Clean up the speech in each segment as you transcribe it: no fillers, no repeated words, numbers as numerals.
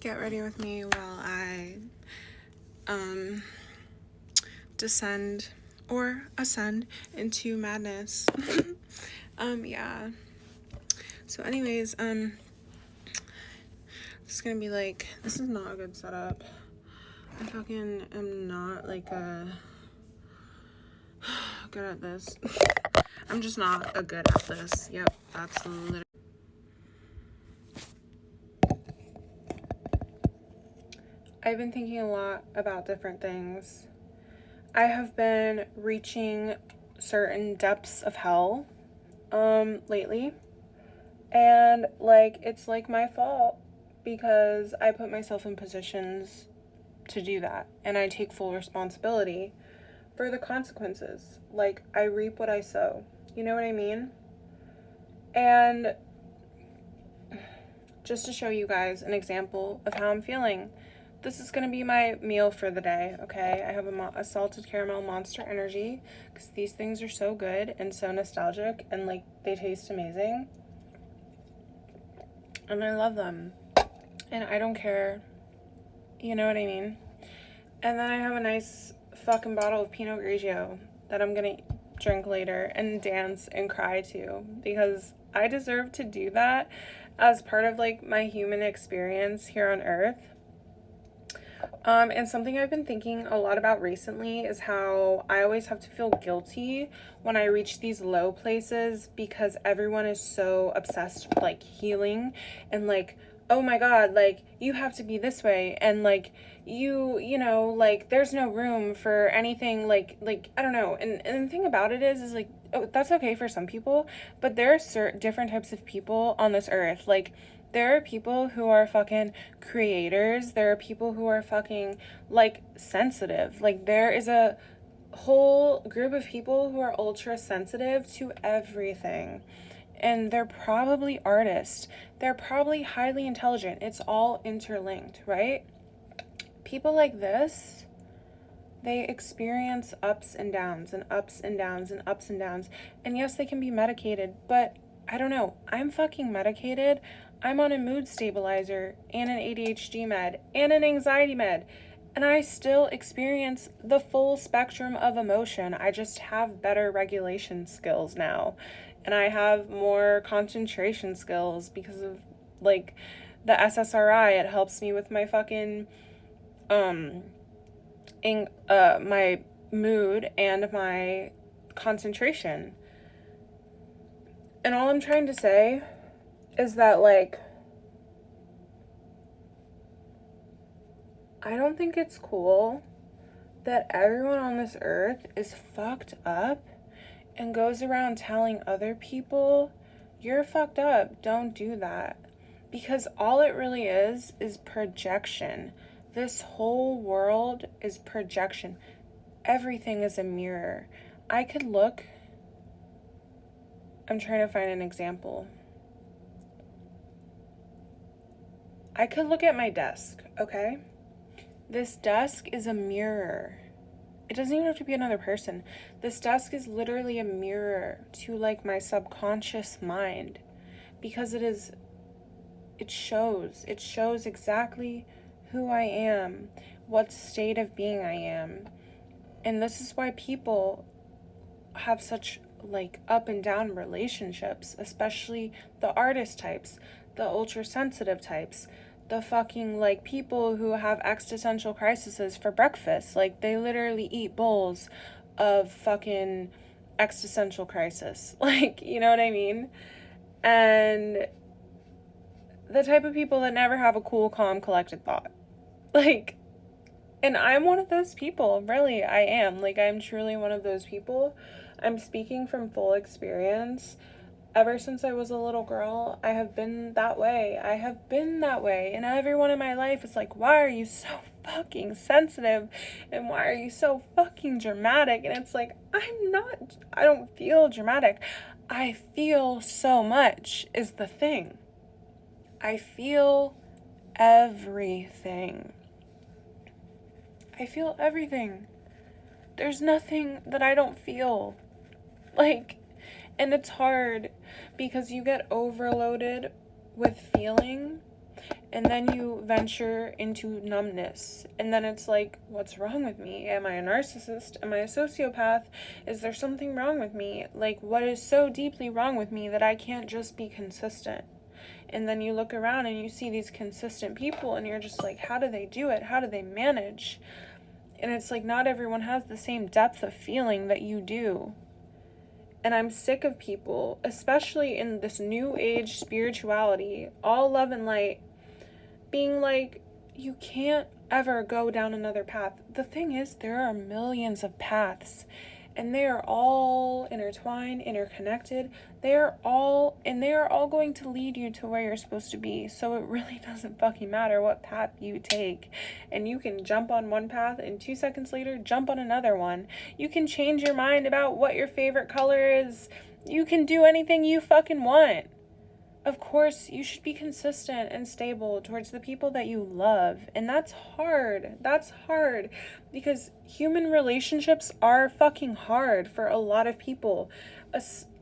Get ready with me while I descend or ascend into madness. Yeah. So anyways, this is gonna be like, this is not a good setup. I fucking am not like good at this. I'm just not a good at this. Yep, that's literally. I've been thinking a lot about different things. I have been reaching certain depths of hell lately, and like it's like my fault because I put myself in positions to do that, and I take full responsibility for the consequences. Like, I reap what I sow, you know what I mean? And just to show you guys an example of how I'm feeling, this is gonna be my meal for the day, okay? I have a salted caramel Monster Energy because these things are so good and so nostalgic, and like they taste amazing, and I love them, and I don't care, you know what I mean? And then I have a nice fucking bottle of Pinot Grigio that I'm gonna drink later and dance and cry to, because I deserve to do that as part of like my human experience here on Earth. And something I've been thinking a lot about recently is how I always have to feel guilty when I reach these low places because everyone is so obsessed with like healing and like, oh my God, like you have to be this way, and like you know, like there's no room for anything like I don't know. And the thing about it is like, oh, that's okay for some people, but there are different types of people on this earth. Like, there are people who are fucking creators. There are people who are fucking like sensitive. Like, there is a whole group of people who are ultra sensitive to everything. And they're probably artists. They're probably highly intelligent. It's all interlinked, right? People like this, they experience ups and downs and ups and downs and ups and downs. And yes, they can be medicated, but I don't know. I'm fucking medicated. I'm on a mood stabilizer and an ADHD med and an anxiety med, and I still experience the full spectrum of emotion. I just have better regulation skills now, and I have more concentration skills because of like the SSRI. It helps me with my fucking my mood and my concentration. And all I'm trying to say is that, like, I don't think it's cool that everyone on this earth is fucked up and goes around telling other people, you're fucked up, don't do that. Because all it really is projection. This whole world is projection. Everything is a mirror. I could look, I'm trying to find an example. I could look at my desk, okay? This desk is a mirror. It doesn't even have to be another person. This desk is literally a mirror to like my subconscious mind, because it shows exactly who I am, what state of being I am. And this is why people have such like up and down relationships, especially the artist types, the ultra sensitive types, the fucking like people who have existential crises for breakfast. Like, they literally eat bowls of fucking existential crisis. Like, you know what I mean? And the type of people that never have a cool, calm, collected thought. Like, and I'm one of those people. Really, I am. Like, I'm truly one of those people. I'm speaking from full experience. Ever since I was a little girl, I have been that way. I have been that way. And everyone in my life is like, why are you so fucking sensitive? And why are you so fucking dramatic? And it's like, I don't feel dramatic. I feel so much is the thing. I feel everything. I feel everything. There's nothing that I don't feel. Like, and it's hard because you get overloaded with feeling, And then you venture into numbness. And then it's like, what's wrong with me? Am I a narcissist? Am I a sociopath? Is there something wrong with me? Like, what is so deeply wrong with me that I can't just be consistent? And then you look around and you see these consistent people and you're just like, how do they do it? How do they manage? And it's like, not everyone has the same depth of feeling that you do. And I'm sick of people, especially in this new age spirituality, all love and light, being like, you can't ever go down another path. The thing is, there are millions of paths, and they are all intertwined, interconnected. They are all going to lead you to where you're supposed to be. So it really doesn't fucking matter what path you take. And you can jump on one path and 2 seconds later jump on another one. You can change your mind about what your favorite color is. You can do anything you fucking want. Of course, you should be consistent and stable towards the people that you love. And that's hard. That's hard because human relationships are fucking hard for a lot of people.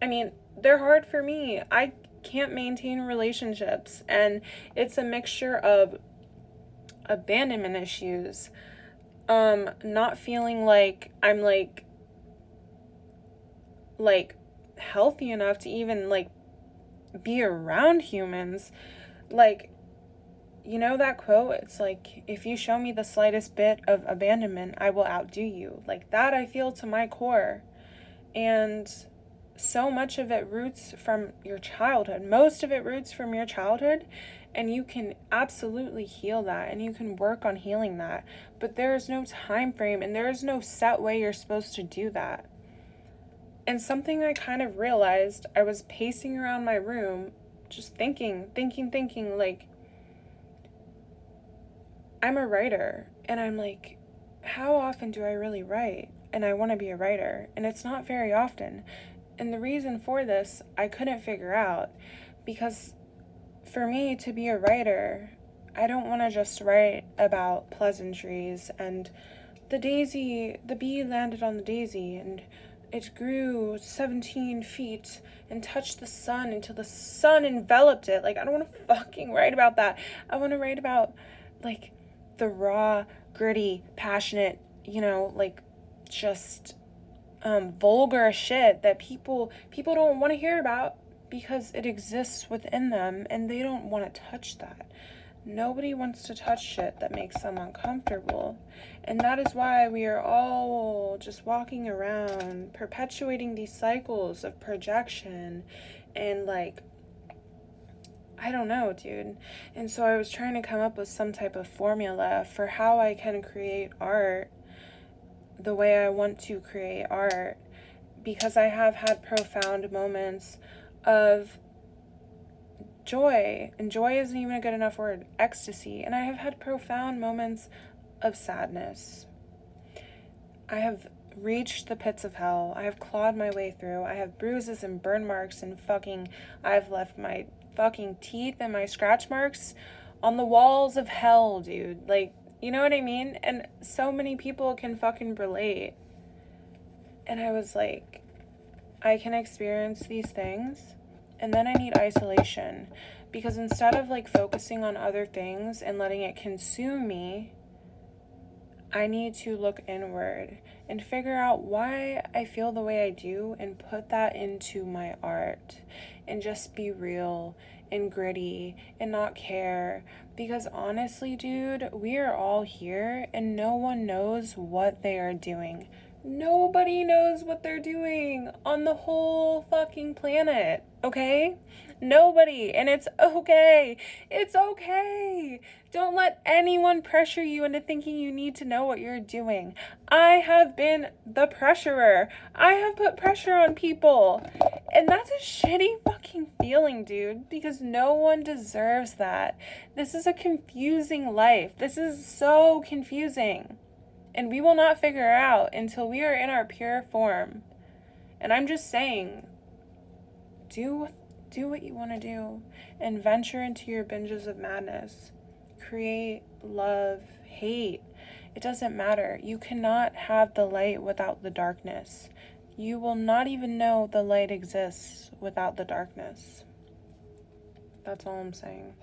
I mean, they're hard for me. I can't maintain relationships, and it's a mixture of abandonment issues, not feeling like I'm like healthy enough to even like be around humans. Like, you know that quote, it's like, if you show me the slightest bit of abandonment, I will outdo you. Like, that I feel to my core. And so much of it roots from your childhood. Most of it roots from your childhood, and you can absolutely heal that, and you can work on healing that. But there is no time frame, and there is no set way you're supposed to do that. And something I kind of realized, I was pacing around my room, just thinking, like, I'm a writer, and I'm like, how often do I really write? And I want to be a writer, and it's not very often. And the reason for this, I couldn't figure out, because for me to be a writer, I don't want to just write about pleasantries and the bee landed on the daisy, and it grew 17 feet and touched the sun until the sun enveloped it. Like, I don't want to fucking write about that. I want to write about, like, the raw, gritty, passionate, like, just vulgar shit that people don't want to hear about because it exists within them and they don't want to touch that. Nobody wants to touch shit that makes them uncomfortable. And that is why we are all just walking around perpetuating these cycles of projection and, like, I don't know, dude. And so I was trying to come up with some type of formula for how I can create art the way I want to create art, because I have had profound moments of joy, and joy isn't even a good enough word, ecstasy, and I have had profound moments of sadness. I have reached the pits of hell. I have clawed my way through. I have bruises and burn marks and I've left my fucking teeth and my scratch marks on the walls of hell, dude. Like, you know what I mean? And so many people can fucking relate. And I was like, I can experience these things, and then I need isolation, because instead of like focusing on other things and letting it consume me, I need to look inward and figure out why I feel the way I do and put that into my art and just be real and gritty and not care. Because honestly, dude, we are all here and no one knows what they are doing. Nobody knows what they're doing on the whole fucking planet, okay? Nobody. And it's okay. It's okay. Don't let anyone pressure you into thinking you need to know what you're doing. I have been the pressurer. I have put pressure on people. And that's a shitty fucking feeling, dude, because no one deserves that. This is a confusing life. This is so confusing. And we will not figure it out until we are in our pure form. And I'm just saying, do what you want to do and venture into your binges of madness. Create, love, hate. It doesn't matter. You cannot have the light without the darkness. You will not even know the light exists without the darkness. That's all I'm saying.